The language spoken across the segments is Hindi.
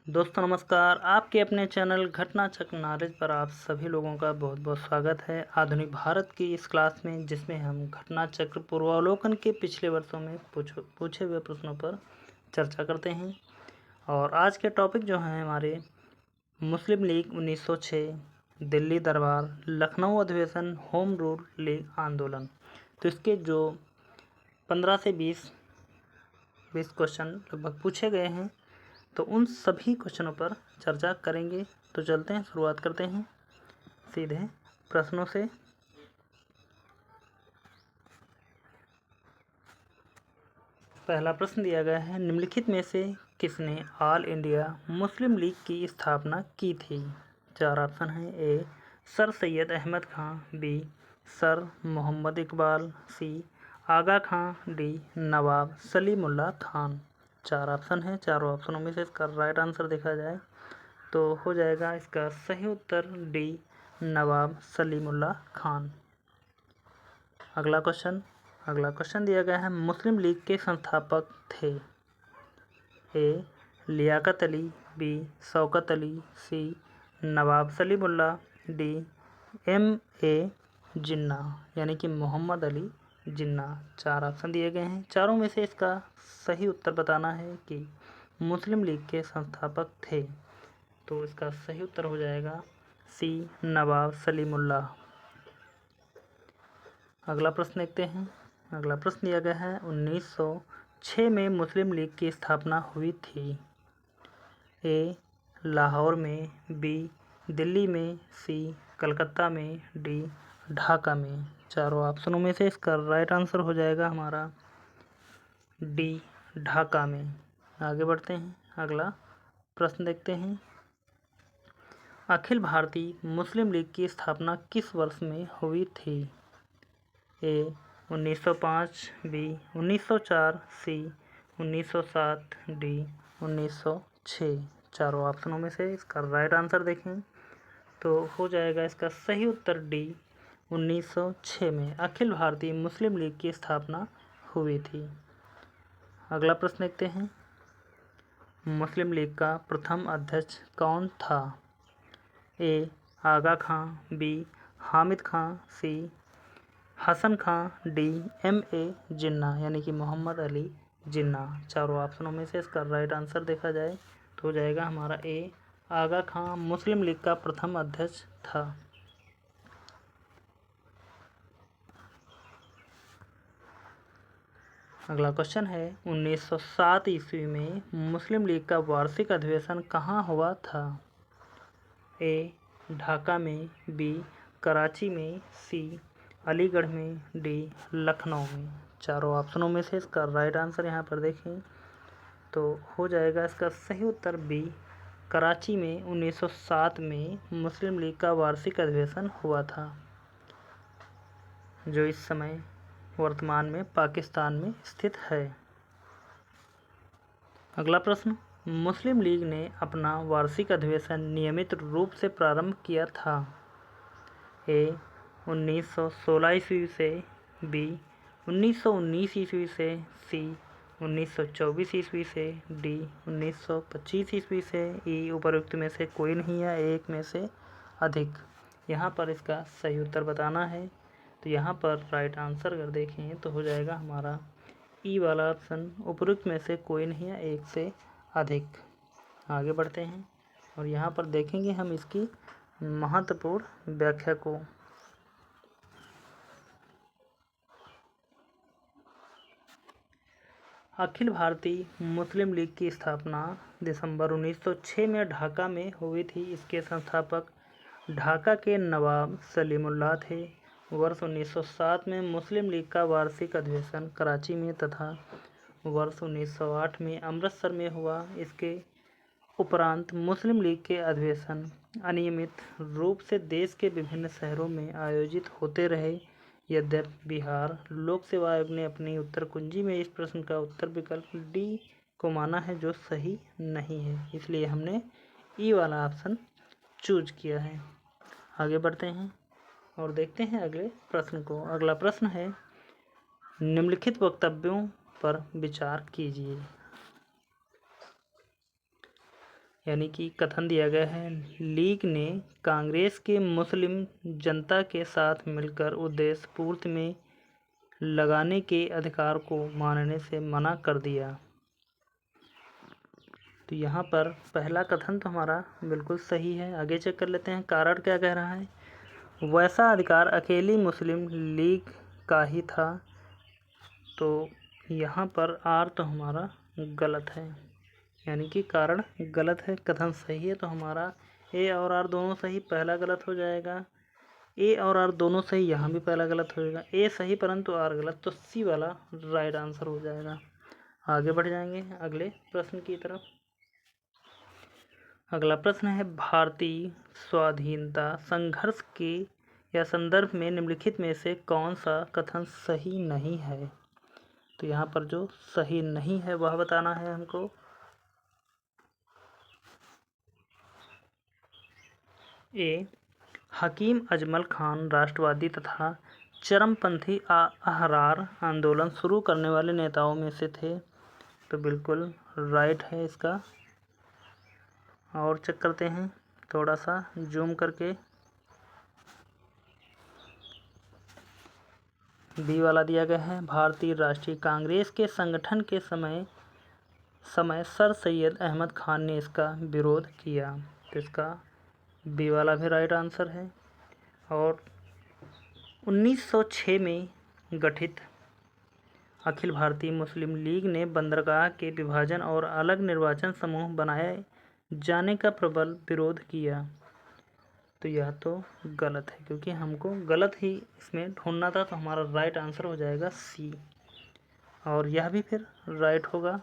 दोस्तों नमस्कार। आपके अपने चैनल घटना चक्र नॉलेज पर आप सभी लोगों का बहुत बहुत स्वागत है। आधुनिक भारत की इस क्लास में जिसमें हम घटना चक्र पूर्वावलोकन के पिछले वर्षों में पूछे हुए प्रश्नों पर चर्चा करते हैं। और आज के टॉपिक जो हैं हमारे मुस्लिम लीग 1906, दिल्ली दरबार, लखनऊ अधिवेशन, होम रूल लीग आंदोलन। तो इसके जो 15 से 20 क्वेश्चन लगभग पूछे गए हैं, तो उन सभी क्वेश्चनों पर चर्चा करेंगे। तो चलते हैं, शुरुआत करते हैं सीधे प्रश्नों से। पहला प्रश्न दिया गया है, निम्नलिखित में से किसने ऑल इंडिया मुस्लिम लीग की स्थापना की थी? चार ऑप्शन हैं। ए सर सैयद अहमद खां, बी सर मोहम्मद इकबाल, सी आगा खां, डी नवाब सलीमुल्लाह खान। चार ऑप्शन है। चारों ऑप्शनों में से इसका राइट आंसर देखा जाए तो हो जाएगा इसका सही उत्तर डी नवाब सलीमुल्लाह खान। अगला क्वेश्चन दिया गया है, मुस्लिम लीग के संस्थापक थे? ए लियाकत अली, बी शौकत अली, सी नवाब सलीमुल्लाह, डी M.A. जिन्ना यानी कि मोहम्मद अली जिन्ना। चार ऑप्शन दिए गए हैं। चारों में से इसका सही उत्तर बताना है कि मुस्लिम लीग के संस्थापक थे। तो इसका सही उत्तर हो जाएगा सी नवाब सलीमुल्लाह। अगला प्रश्न देखते हैं। अगला प्रश्न दिया गया है, 1906 में मुस्लिम लीग की स्थापना हुई थी? ए लाहौर में, बी दिल्ली में, सी कलकत्ता में, डी ढाका में। चारों ऑप्शनों में से इसका राइट आंसर हो जाएगा हमारा डी ढाका में। आगे बढ़ते हैं, अगला प्रश्न देखते हैं। अखिल भारतीय मुस्लिम लीग की स्थापना किस वर्ष में हुई थी? ए 1905, बी 1904, सी 1907, डी 1906। चारों ऑप्शनों में से इसका राइट आंसर देखें तो हो जाएगा इसका सही उत्तर डी 1906 में अखिल भारतीय मुस्लिम लीग की स्थापना हुई थी। अगला प्रश्न देखते हैं, मुस्लिम लीग का प्रथम अध्यक्ष कौन था? ए आगा खां, बी हामिद खां, सी हसन खां, डी M.A. जिन्ना यानी कि मोहम्मद अली जिन्ना। चारों ऑप्शनों में से इसका राइट आंसर देखा जाए तो हो जाएगा हमारा ए आगा खां मुस्लिम लीग का प्रथम अध्यक्ष था। अगला क्वेश्चन है, 1907 ईस्वी में मुस्लिम लीग का वार्षिक अधिवेशन कहाँ हुआ था? ए ढाका में, बी कराची में, सी अलीगढ़ में, डी लखनऊ में। चारों ऑप्शनों में से इसका राइट आंसर यहाँ पर देखें तो हो जाएगा इसका सही उत्तर बी कराची में 1907 में मुस्लिम लीग का वार्षिक अधिवेशन हुआ था, जो इस समय वर्तमान में पाकिस्तान में स्थित है। अगला प्रश्न, मुस्लिम लीग ने अपना वार्षिक अधिवेशन नियमित रूप से प्रारंभ किया था? ए 1916 ईस्वी से, बी 1919 ईस्वी से, सी 1924 ईस्वी से, डी 1925 ईस्वी से, ई उपरोक्त में से कोई नहीं है, एक में से अधिक। यहाँ पर इसका सही उत्तर बताना है। तो यहाँ पर राइट आंसर अगर देखें तो हो जाएगा हमारा ई वाला ऑप्शन, उपरोक्त में से कोई नहीं है, एक से अधिक। आगे बढ़ते हैं और यहाँ पर देखेंगे हम इसकी महत्वपूर्ण व्याख्या को। अखिल भारतीय मुस्लिम लीग की स्थापना दिसंबर 1906 में ढाका में हुई थी। इसके संस्थापक ढाका के नवाब सलीमुल्लाह थे। वर्ष 1907 में मुस्लिम लीग का वार्षिक अधिवेशन कराची में तथा वर्ष 1908 में अमृतसर में हुआ। इसके उपरांत मुस्लिम लीग के अधिवेशन अनियमित रूप से देश के विभिन्न शहरों में आयोजित होते रहे। यद्यपि बिहार लोक सेवा आयोग ने अपनी उत्तर कुंजी में इस प्रश्न का उत्तर विकल्प डी को माना है, जो सही नहीं है, इसलिए हमने ई वाला ऑप्शन चूज किया है। आगे बढ़ते हैं और देखते हैं अगले प्रश्न को। अगला प्रश्न है, निम्नलिखित वक्तव्यों पर विचार कीजिए। यानी कि कथन दिया गया है, लीग ने कांग्रेस के मुस्लिम जनता के साथ मिलकर उद्देश्य पूर्ति में लगाने के अधिकार को मानने से मना कर दिया। तो यहाँ पर पहला कथन तो हमारा बिल्कुल सही है। आगे चेक कर लेते हैं कारण क्या कह रहा है। वैसा अधिकार अकेली मुस्लिम लीग का ही था। तो यहाँ पर आर तो हमारा गलत है, यानी कि कारण गलत है, कथन सही है। तो हमारा ए और आर दोनों सही, पहला गलत हो जाएगा। ए और आर दोनों सही, यहाँ भी पहला गलत हो जाएगा। ए सही परंतु आर गलत, तो सी वाला राइट आंसर हो जाएगा। आगे बढ़ जाएंगे अगले प्रश्न की तरफ। अगला प्रश्न है, भारतीय स्वाधीनता संघर्ष के या संदर्भ में निम्नलिखित में से कौन सा कथन सही नहीं है। तो यहाँ पर जो सही नहीं है वह बताना है हमको। ए, हकीम अजमल खान राष्ट्रवादी तथा चरमपंथी अहरार आंदोलन शुरू करने वाले नेताओं में से थे। तो बिल्कुल राइट है इसका। और चेक करते हैं थोड़ा सा जूम करके। बी वाला दिया गया है, भारतीय राष्ट्रीय कांग्रेस के संगठन के समय सर सैयद अहमद खान ने इसका विरोध किया। तो इसका बी वाला भी राइट आंसर है। और 1906 में गठित अखिल भारतीय मुस्लिम लीग ने बंदरगाह के विभाजन और अलग निर्वाचन समूह बनाए जाने का प्रबल विरोध किया। तो यह तो गलत है, क्योंकि हमको गलत ही इसमें ढूंढना था। तो हमारा राइट आंसर हो जाएगा सी। और यह भी फिर राइट होगा,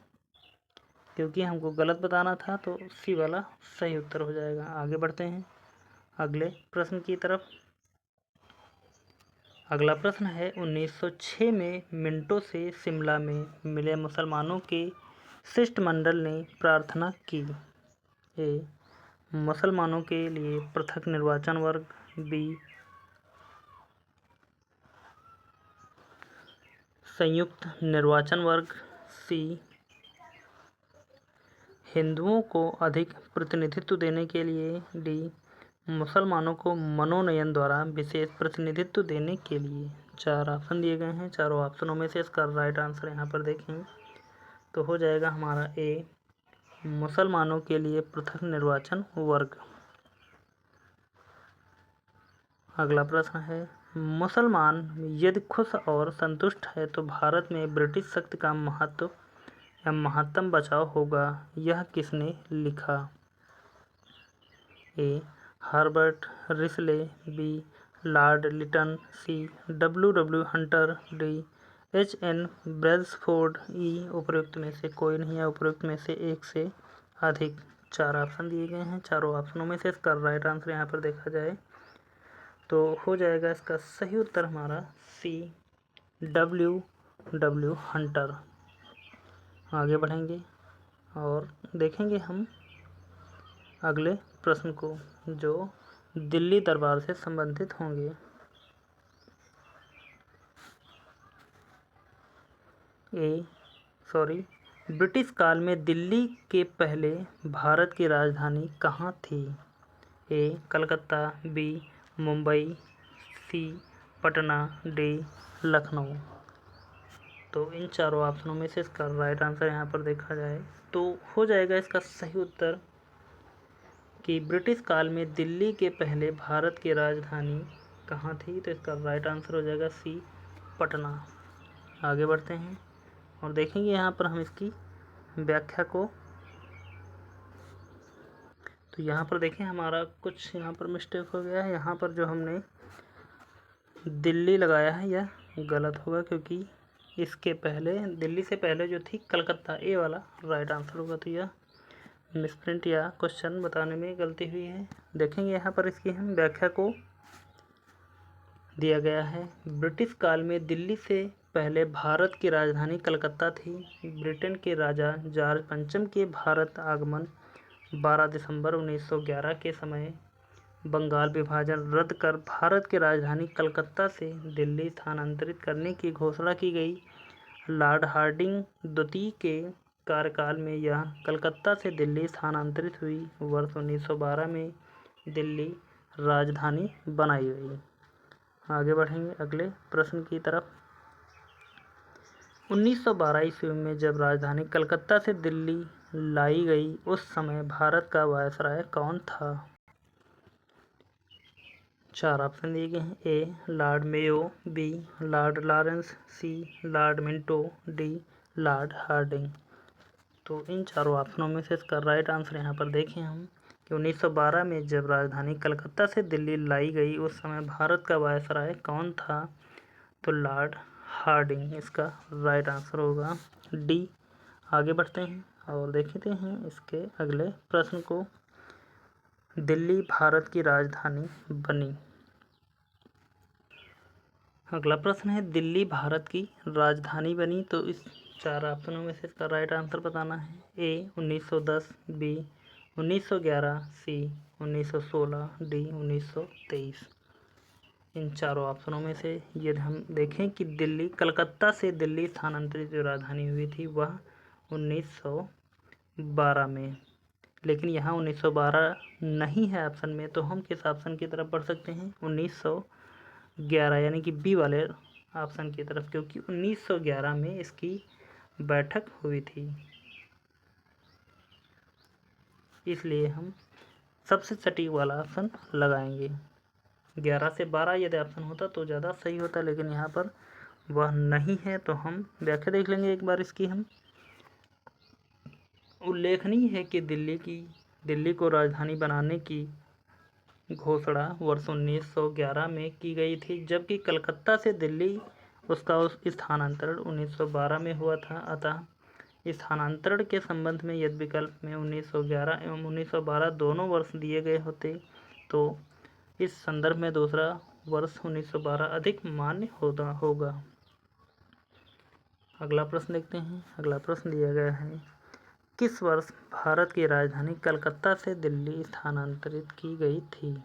क्योंकि हमको गलत बताना था। तो सी वाला सही उत्तर हो जाएगा। आगे बढ़ते हैं अगले प्रश्न की तरफ। अगला प्रश्न है, 1906 में मिंटो से शिमला में मिले मुसलमानों के शिष्टमंडल ने प्रार्थना की। ए, मुसलमानों के लिए पृथक निर्वाचन वर्ग। बी, संयुक्त निर्वाचन वर्ग। सी, हिंदुओं को अधिक प्रतिनिधित्व देने के लिए। डी, मुसलमानों को मनोनयन द्वारा विशेष प्रतिनिधित्व देने के लिए। 4 ऑप्शन दिए गए हैं। चारों ऑप्शनों में से इसका राइट आंसर यहाँ पर देखें तो हो जाएगा हमारा ए, मुसलमानों के लिए पृथक निर्वाचन वर्ग। अगला प्रश्न है, मुसलमान यदि खुश और संतुष्ट है तो भारत में ब्रिटिश शक्ति का महत्व या महत्तम बचाव होगा, यह किसने लिखा। A, Herbert Risley. B, Lord Lytton. C, W Hunter. D, H N. Brailsford. E, उपरोक्त में से कोई नहीं है, उपरोक्त में से एक से अधिक। 4 ऑप्शन दिए गए हैं। चारों ऑप्शनों में से इसका राइट आंसर यहाँ पर देखा जाए तो हो जाएगा इसका सही उत्तर हमारा सी, डब्ल्यू हंटर। आगे बढ़ेंगे और देखेंगे हम अगले प्रश्न को, जो दिल्ली दरबार से संबंधित होंगे। ब्रिटिश काल में दिल्ली के पहले भारत की राजधानी कहाँ थी। ए, कलकत्ता। बी, मुंबई। सी, पटना। डी, लखनऊ। तो इन चारों ऑप्शनों में से इसका राइट आंसर यहाँ पर देखा जाए तो हो जाएगा इसका सही उत्तर कि ब्रिटिश काल में दिल्ली के पहले भारत की राजधानी कहाँ थी। तो इसका राइट आंसर हो जाएगा सी, पटना। आगे बढ़ते हैं और देखेंगे यहाँ पर हम इसकी व्याख्या को। तो यहाँ पर देखें हमारा कुछ यहाँ पर मिस्टेक हो गया है। यहाँ पर जो हमने दिल्ली लगाया है यह गलत होगा, क्योंकि इसके पहले दिल्ली से पहले जो थी कलकत्ता। ए वाला राइट आंसर होगा। तो यह मिसप्रिंट या क्वेश्चन बताने में गलती हुई है। देखेंगे यहाँ पर इसकी हम व्याख्या को दिया गया है। ब्रिटिश काल में दिल्ली से पहले भारत की राजधानी कलकत्ता थी। ब्रिटेन के राजा जॉर्ज पंचम के भारत आगमन 12 दिसंबर 1911 के समय बंगाल विभाजन रद्द कर भारत की राजधानी कलकत्ता से दिल्ली स्थानांतरित करने की घोषणा की गई। लॉर्ड हार्डिंग द्वितीय के कार्यकाल में यह कलकत्ता से दिल्ली स्थानांतरित हुई। वर्ष 1912 में दिल्ली राजधानी बनाई गई। आगे बढ़ेंगे अगले प्रश्न की तरफ। 1912 ईस्वी में जब राजधानी कलकत्ता से दिल्ली लाई गई उस समय भारत का वायसराय कौन था? 4 ऑप्शन दिए गए हैं। A Lord Mayo, B Lord Lawrence, C Lord Minto, D Lord Hardinge. तो इन चारों ऑप्शनों में से इसका राइट आंसर यहाँ पर देखें हम कि 1912 में जब राजधानी कलकत्ता से दिल्ली लाई गई उस समय भारत का वायसराय कौन था? तो लॉर्ड हार्डिंग इसका राइट आंसर होगा, डी। आगे बढ़ते हैं और देखते हैं इसके अगले प्रश्न को। दिल्ली भारत की राजधानी बनी। अगला प्रश्न है दिल्ली भारत की राजधानी बनी। तो इस 4 ऑप्शनों में से इसका राइट आंसर बताना है। ए 1910, बी 1911, सी 1916, डी 1923। इन चारों ऑप्शनों में से यदि हम देखें कि दिल्ली कलकत्ता से दिल्ली स्थानांतरित जो राजधानी हुई थी वह 1912 में, लेकिन यहाँ 1912 नहीं है ऑप्शन में, तो हम किस ऑप्शन की तरफ बढ़ सकते हैं? 1911 यानी कि बी वाले ऑप्शन की तरफ, क्योंकि 1911 में इसकी बैठक हुई थी, इसलिए हम सबसे सटीक वाला ऑप्शन लगाएंगे। 11 से 12 यदि ऑप्शन होता तो ज़्यादा सही होता, लेकिन यहाँ पर वह नहीं है। तो हम व्याख्या देख लेंगे एक बार इसकी। हम उल्लेखनीय है कि दिल्ली को राजधानी बनाने की घोषणा वर्ष 1911 में की गई थी, जबकि कलकत्ता से दिल्ली उसका स्थानांतरण 1912 में हुआ था। अतः स्थानांतरण के संबंध में यदि विकल्प में 1911 एवं 1912 दोनों वर्ष दिए गए होते तो इस संदर्भ में दूसरा वर्ष 1912 अधिक मान्य होगा। अगला प्रश्न देखते हैं। अगला प्रश्न दिया गया है, किस वर्ष भारत की राजधानी कलकत्ता से दिल्ली स्थानांतरित की गई थी?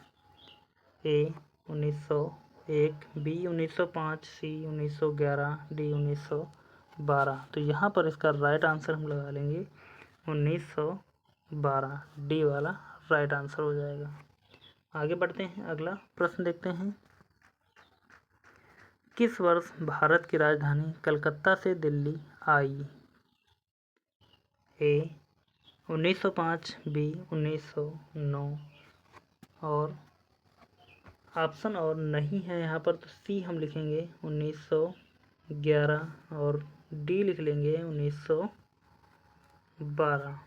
ए 1901, बी 1905, सी 1911, डी 1912। तो यहाँ पर इसका राइट आंसर हम लगा लेंगे 1912, डी वाला राइट आंसर हो जाएगा। आगे बढ़ते हैं, अगला प्रश्न देखते हैं। किस वर्ष भारत की राजधानी कलकत्ता से दिल्ली आई? ए 1905, बी 1909 और ऑप्शन और नहीं है यहाँ पर, तो सी हम लिखेंगे 1911 और डी लिख लेंगे 1912।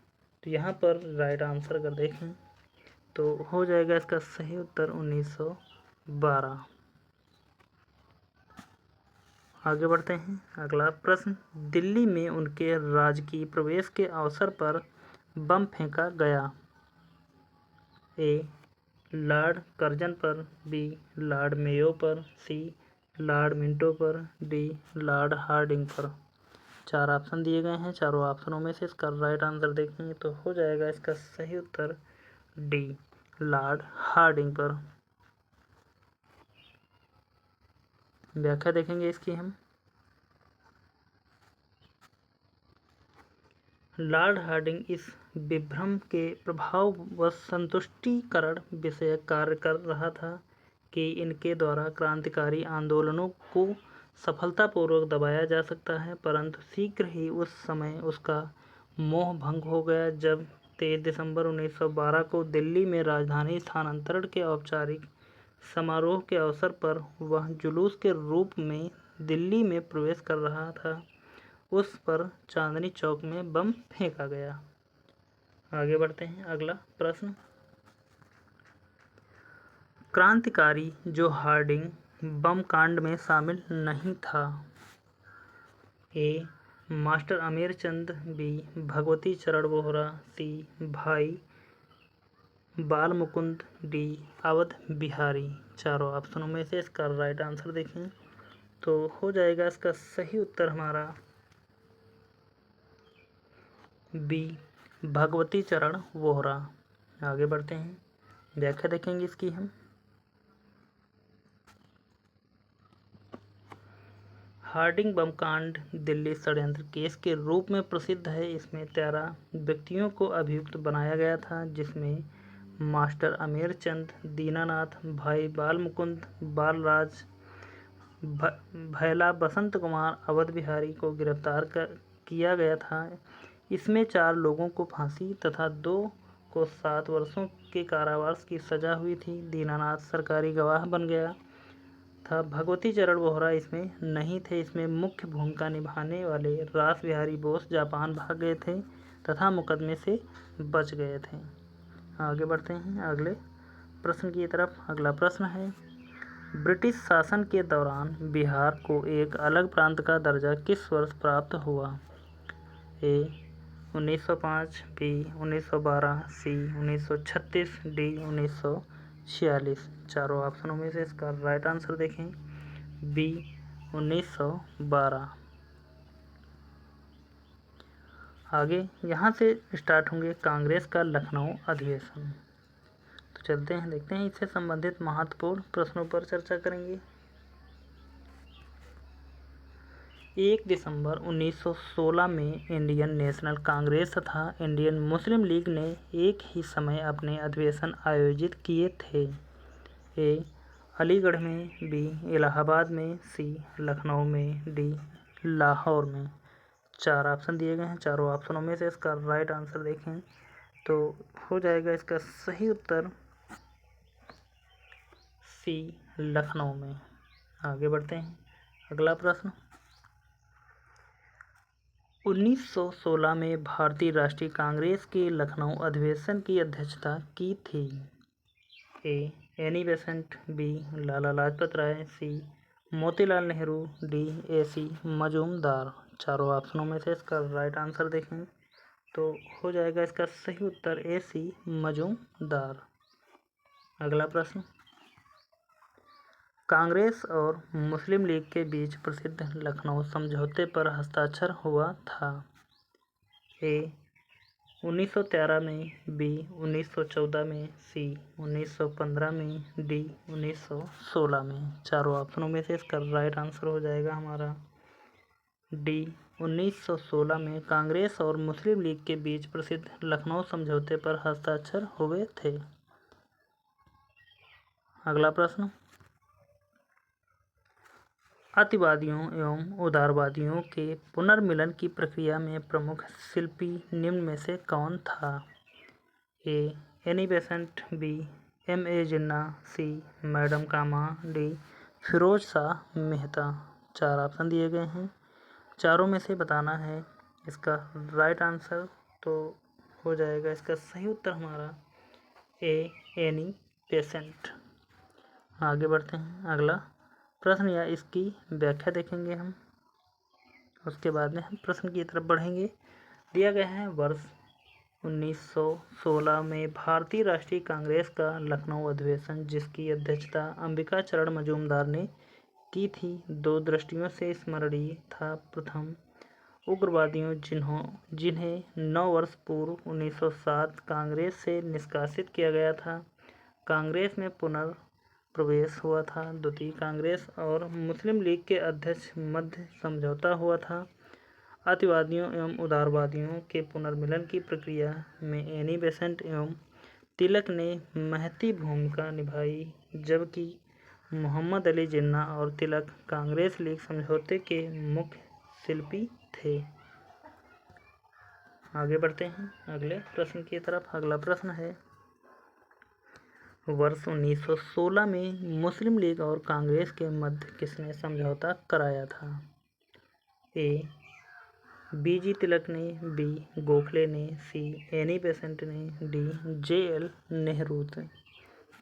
तो यहाँ पर राइट आंसर अगर देखें तो हो जाएगा इसका सही उत्तर 1912। आगे बढ़ते हैं, अगला प्रश्न। दिल्ली में उनके राजकीय प्रवेश के अवसर पर बम फेंका गया। ए लॉर्ड कर्जन पर, बी लॉर्ड मेयो पर, सी लॉर्ड मिंटो पर, डी लॉर्ड हार्डिंग पर। 4 ऑप्शन दिए गए हैं। चारों ऑप्शनों में से इसका राइट आंसर देखेंगे तो हो जाएगा इसका सही उत्तर डी लॉर्ड हार्डिंग पर। व्याख्या देखेंगे इसकी हम। लॉर्ड हार्डिंग इस विभ्रम के प्रभाव व संतुष्टिकरण विषयक कार्य कर रहा था कि इनके द्वारा क्रांतिकारी आंदोलनों को सफलतापूर्वक दबाया जा सकता है, परंतु शीघ्र ही उस समय उसका मोह भंग हो गया जब 23 दिसंबर 1912 को दिल्ली में राजधानी स्थानांतरण के औपचारिक समारोह के अवसर पर वह जुलूस के रूप में दिल्ली में प्रवेश कर रहा था, उस पर चांदनी चौक में बम फेंका गया। आगे बढ़ते हैं, अगला प्रश्न। क्रांतिकारी जो हार्डिंग बम कांड में शामिल नहीं था। ए मास्टर अमीर चंद, बी भगवती चरण वोहरा, सी भाई बाल मुकुंद, डी अवध बिहारी। चारों ऑप्शनों में से इसका राइट आंसर देखें तो हो जाएगा इसका सही उत्तर हमारा बी भगवती चरण वोहरा। आगे बढ़ते हैं, व्याख्या देखेंगे इसकी हम। हार्डिंग बम कांड दिल्ली षड्यंत्र केस के रूप में प्रसिद्ध है। इसमें 13 व्यक्तियों को अभियुक्त बनाया गया था, जिसमें मास्टर अमीर चंद, दीनानाथ, भाई बाल मुकुंद, बालराज, भैला, बसंत कुमार, अवध बिहारी को गिरफ्तार किया गया था। इसमें 4 लोगों को फांसी तथा 2 को 7 वर्षों के कारावास की सजा हुई थी। दीनानाथ सरकारी गवाह बन गया था। भगवती चरण बोहरा इसमें नहीं थे। इसमें मुख्य भूमिका निभाने वाले रास बिहारी बोस जापान भाग गए थे तथा मुकदमे से बच गए थे। आगे बढ़ते हैं अगले प्रश्न की तरफ। अगला प्रश्न है, ब्रिटिश शासन के दौरान बिहार को एक अलग प्रांत का दर्जा किस वर्ष प्राप्त हुआ? ए 1905, बी 1912, सी 1936, डी 1946। चारों ऑप्शनों में से इसका राइट आंसर देखें, बी 1912। आगे यहाँ से स्टार्ट होंगे कांग्रेस का लखनऊ अधिवेशन। तो चलते हैं, देखते हैं इससे संबंधित महत्वपूर्ण प्रश्नों पर चर्चा करेंगे। 1 दिसंबर 1916 में इंडियन नेशनल कांग्रेस तथा इंडियन मुस्लिम लीग ने एक ही समय अपने अधिवेशन आयोजित किए थे। ए अलीगढ़ में, बी इलाहाबाद में, सी लखनऊ में, डी लाहौर में। 4 ऑप्शन दिए गए हैं। चारों ऑप्शनों में से इसका राइट आंसर देखें तो हो जाएगा इसका सही उत्तर सी लखनऊ में। आगे बढ़ते हैं अगला प्रश्न, 1916 में भारतीय राष्ट्रीय कांग्रेस के लखनऊ अधिवेशन की अध्यक्षता की थी। ए Annie Besant, B Lala Lajpat Rai, सी मोतीलाल नेहरू, डी AC मजूमदार। चारों ऑप्शनों में से इसका राइट आंसर देखें तो हो जाएगा इसका सही उत्तर AC मजूमदार। अगला प्रश्न, कांग्रेस और मुस्लिम लीग के बीच प्रसिद्ध लखनऊ समझौते पर हस्ताक्षर हुआ था। ए 1913 में, बी 1914 में, सी 1915 में, डी 1916 में। चारों ऑप्शनों में से इसका राइट आंसर हो जाएगा हमारा डी 1916 में कांग्रेस और मुस्लिम लीग के बीच प्रसिद्ध लखनऊ समझौते पर हस्ताक्षर हुए थे। अगला प्रश्न, अतिवादियों एवं उदारवादियों के पुनर्मिलन की प्रक्रिया में प्रमुख शिल्पी निम्न में से कौन था? ए एनी बेसेंट, बी MA जिन्ना, सी मैडम कामा, डी फिरोज शाह मेहता। 4 ऑप्शन दिए गए हैं। चारों में से बताना है इसका राइट आंसर तो हो जाएगा इसका सही उत्तर हमारा ए एनी बेसेंट। आगे बढ़ते हैं अगला प्रश्न या इसकी व्याख्या देखेंगे हम, उसके बाद में हम प्रश्न की तरफ बढ़ेंगे। दिया गया है वर्ष 1916 में भारतीय राष्ट्रीय कांग्रेस का लखनऊ अधिवेशन, जिसकी अध्यक्षता अंबिका चरण मजूमदार ने की थी, 2 दृष्टियों से स्मरणीय था। प्रथम, उग्रवादियों जिन्हें 9 वर्ष पूर्व 1907 कांग्रेस से निष्कासित किया गया था, कांग्रेस में पुनर्प्रवेश हुआ था। द्वितीय, कांग्रेस और मुस्लिम लीग के अध्यक्ष मध्य समझौता हुआ था। अतिवादियों एवं उदारवादियों के पुनर्मिलन की प्रक्रिया में एनी बेसेंट एवं तिलक ने महती भूमिका निभाई, जबकि मोहम्मद अली जिन्ना और तिलक कांग्रेस लीग समझौते के मुख्य शिल्पी थे। आगे बढ़ते हैं अगले प्रश्न की तरफ। अगला प्रश्न है, वर्ष 1916 में मुस्लिम लीग और कांग्रेस के मध्य किसने समझौता कराया था? ए BG तिलक ने, बी गोखले ने, सी एनी बेसेंट ने, डी JL नेहरू थे।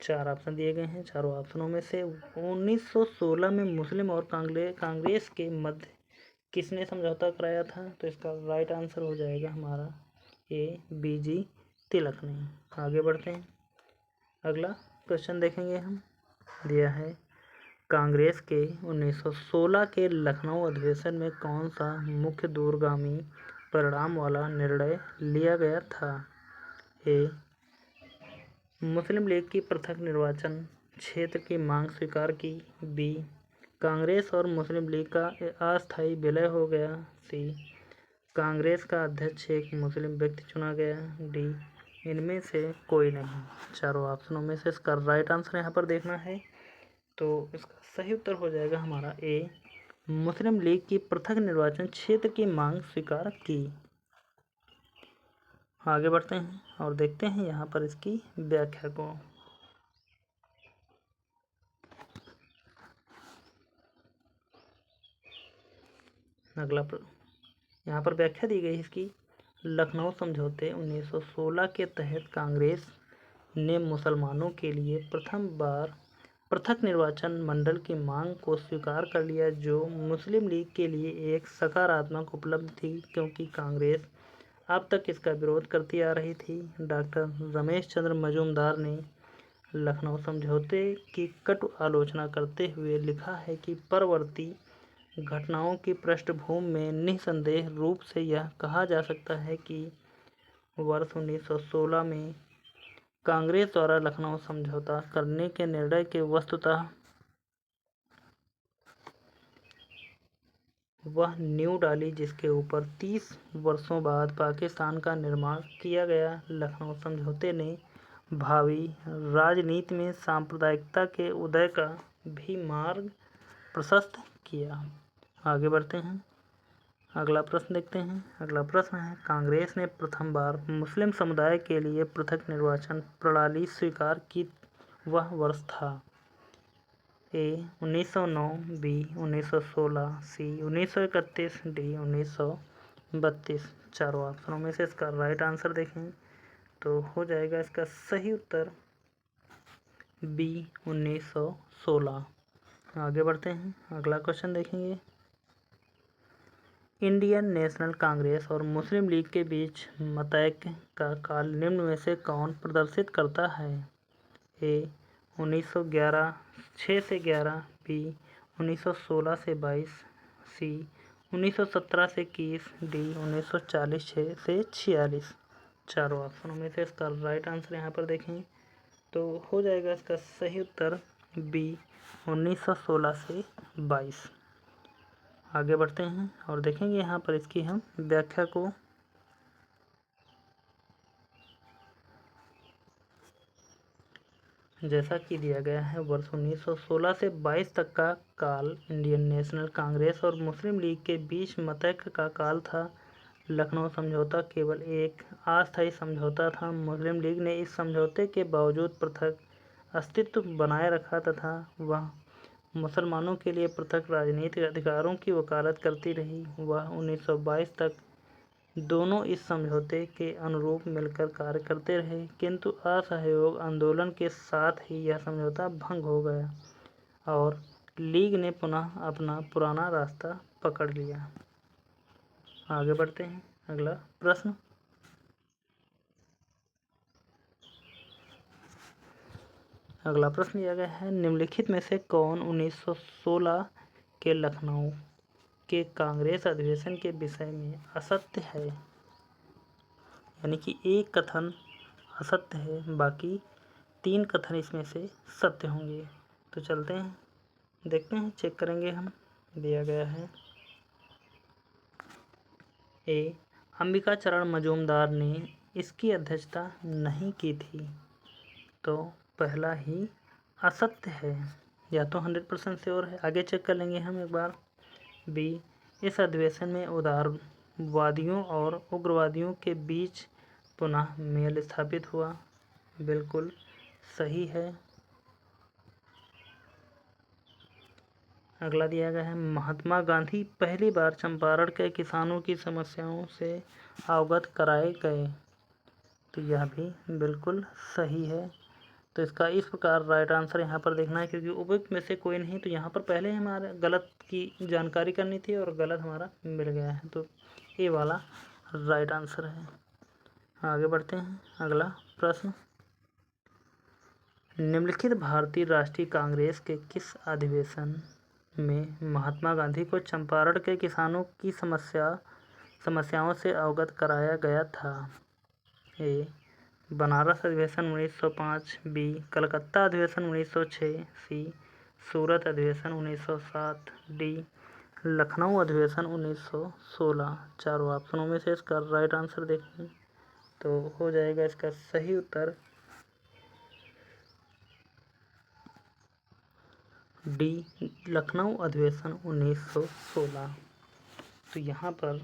4 ऑप्शन दिए गए हैं। चारों ऑप्शनों में से 1916 में मुस्लिम और कांग्रेस के मध्य किसने समझौता कराया था? तो इसका राइट आंसर हो जाएगा हमारा ए BG तिलक ने। आगे बढ़ते हैं अगला क्वेश्चन देखेंगे हम। दिया है, कांग्रेस के 1916 के लखनऊ अधिवेशन में कौन सा मुख्य दूरगामी परिणाम वाला निर्णय लिया गया था? ए मुस्लिम लीग की पृथक निर्वाचन क्षेत्र की मांग स्वीकार की, बी कांग्रेस और मुस्लिम लीग का अस्थायी विलय हो गया। सी, कांग्रेस का अध्यक्ष एक मुस्लिम व्यक्ति चुना गया। डी, इनमें से कोई नहीं। चारों ऑप्शनों में से इसका राइट आंसर यहाँ पर देखना है, तो इसका सही उत्तर हो जाएगा हमारा ए, मुस्लिम लीग की पृथक निर्वाचन क्षेत्र की मांग स्वीकार की। आगे बढ़ते हैं और देखते हैं यहाँ पर इसकी व्याख्या को। अगला यहाँ पर व्याख्या दी गई इसकी। लखनऊ समझौते 1916 के तहत कांग्रेस ने मुसलमानों के लिए प्रथम बार पृथक निर्वाचन मंडल की मांग को स्वीकार कर लिया, जो मुस्लिम लीग के लिए एक सकारात्मक उपलब्धि थी, क्योंकि कांग्रेस अब तक इसका विरोध करती आ रही थी। डॉक्टर रमेश चंद्र मजूमदार ने लखनऊ समझौते की कटु आलोचना करते हुए लिखा है कि परवर्ती घटनाओं की पृष्ठभूमि में निस्संदेह रूप से यह कहा जा सकता है कि वर्ष 1916 में कांग्रेस द्वारा लखनऊ समझौता करने के निर्णय के वस्तुतः वह नींव डाली जिसके ऊपर 30 वर्षों बाद पाकिस्तान का निर्माण किया गया। लखनऊ समझौते ने भावी राजनीति में सांप्रदायिकता के उदय का भी मार्ग प्रशस्त किया। आगे बढ़ते हैं, अगला प्रश्न देखते हैं। अगला प्रश्न है, कांग्रेस ने प्रथम बार मुस्लिम समुदाय के लिए पृथक निर्वाचन प्रणाली स्वीकार की, वह वर्ष था। ए 1909, बी 1916, सी 1931, डी 1932। चारों ऑप्शनों में से इसका राइट आंसर देखें तो हो जाएगा इसका सही उत्तर बी 1916। आगे बढ़ते हैं, अगला क्वेश्चन देखेंगे। इंडियन नेशनल कांग्रेस और मुस्लिम लीग के बीच मतैक्य का काल निम्न में से कौन प्रदर्शित करता है? ए 1911 6 से 11, बी 1916 से 22, सी 1917 से 21, डी 1940 से 46। चारों ऑप्शनों में से इसका राइट आंसर यहाँ पर देखें तो हो जाएगा इसका सही उत्तर बी 1916 से 22। आगे बढ़ते हैं और देखेंगे यहाँ पर इसकी हम व्याख्या को। जैसा कि दिया गया है, वर्ष 1916 से 22 तक का काल इंडियन नेशनल कांग्रेस और मुस्लिम लीग के बीच मतैक्य का काल था। लखनऊ समझौता केवल एक अस्थायी समझौता था। मुस्लिम लीग ने इस समझौते के बावजूद पृथक अस्तित्व बनाए रखा तथा वह मुसलमानों के लिए पृथक राजनीतिक अधिकारों की वकालत करती रही। वह 1922 तक दोनों इस समझौते के अनुरूप मिलकर कार्य करते रहे, किंतु असहयोग आंदोलन के साथ ही यह समझौता भंग हो गया और लीग ने पुनः अपना पुराना रास्ता पकड़ लिया। आगे बढ़ते हैं, अगला प्रश्न। अगला प्रश्न दिया गया है, निम्नलिखित में से कौन 1916 के लखनऊ के कांग्रेस अधिवेशन के विषय में असत्य है? यानी कि एक कथन असत्य है, बाकी 3 कथन इसमें से सत्य होंगे। तो चलते हैं, देखते हैं, चेक करेंगे हम। दिया गया है, ए अंबिका चरण मजूमदार ने इसकी अध्यक्षता नहीं की थी, तो पहला ही असत्य है, या तो 100% श्योर है। आगे चेक कर लेंगे हम एक बार। बी इस अधिवेशन में उदारवादियों और उग्रवादियों के बीच पुनः मेल स्थापित हुआ, बिल्कुल सही है। अगला दिया गया है, महात्मा गांधी पहली बार चंपारण के किसानों की समस्याओं से अवगत कराए गए, तो यह भी बिल्कुल सही है। तो इसका इस प्रकार राइट आंसर यहाँ पर देखना है, क्योंकि उपयुक्त में से कोई नहीं, तो यहाँ पर पहले हमारे गलत की जानकारी करनी थी और गलत हमारा मिल गया है, तो ये वाला राइट आंसर है। आगे बढ़ते हैं, अगला प्रश्न। निम्नलिखित भारतीय राष्ट्रीय कांग्रेस के किस अधिवेशन में महात्मा गांधी को चंपारण के किसानों की समस्याओं से अवगत कराया गया था? ए बनारस अधिवेशन 1905, बी कलकत्ता अधिवेशन 1906, सी सूरत अधिवेशन 1907, डी लखनऊ अधिवेशन 1916। चारों ऑप्शनों में से इसका राइट आंसर देखें तो हो जाएगा इसका सही उत्तर डी लखनऊ अधिवेशन 1916। तो यहाँ पर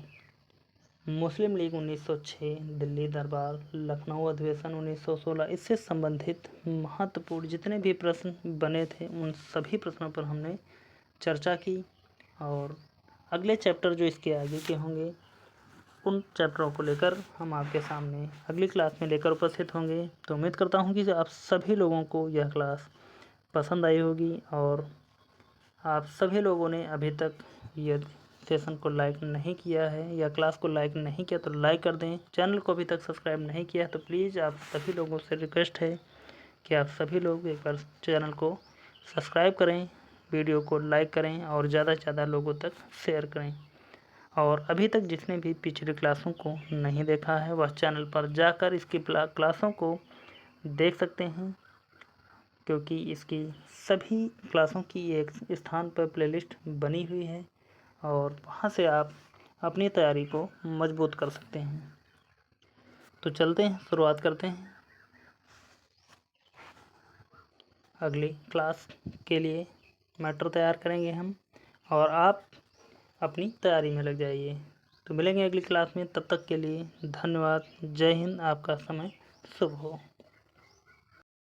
मुस्लिम लीग 1906, दिल्ली दरबार, लखनऊ अधिवेशन 1916 इससे संबंधित महत्वपूर्ण जितने भी प्रश्न बने थे उन सभी प्रश्नों पर हमने चर्चा की और अगले चैप्टर जो इसके आगे के होंगे उन चैप्टरों को लेकर हम आपके सामने अगली क्लास में लेकर उपस्थित होंगे। तो उम्मीद करता हूँ कि आप सभी लोगों को यह क्लास पसंद आई होगी और आप सभी लोगों ने अभी तक यदि सेशन को लाइक नहीं किया है या क्लास को लाइक नहीं किया तो लाइक कर दें। चैनल को अभी तक सब्सक्राइब नहीं किया तो प्लीज़ आप सभी लोगों से रिक्वेस्ट है कि आप सभी लोग एक बार चैनल को सब्सक्राइब करें, वीडियो को लाइक करें और ज़्यादा से ज़्यादा लोगों तक शेयर करें। और अभी तक जिसने भी पिछली क्लासों को नहीं देखा है वह चैनल पर जाकर इसकी क्लासों को देख सकते हैं, क्योंकि इसकी सभी क्लासों की एक स्थान पर प्लेलिस्ट बनी हुई है और वहाँ से आप अपनी तैयारी को मजबूत कर सकते हैं। तो चलते हैं, शुरुआत करते हैं अगली क्लास के लिए मैटर तैयार करेंगे हम और आप अपनी तैयारी में लग जाइए। तो मिलेंगे अगली क्लास में, तब तक के लिए धन्यवाद। जय हिंद। आपका समय शुभ हो।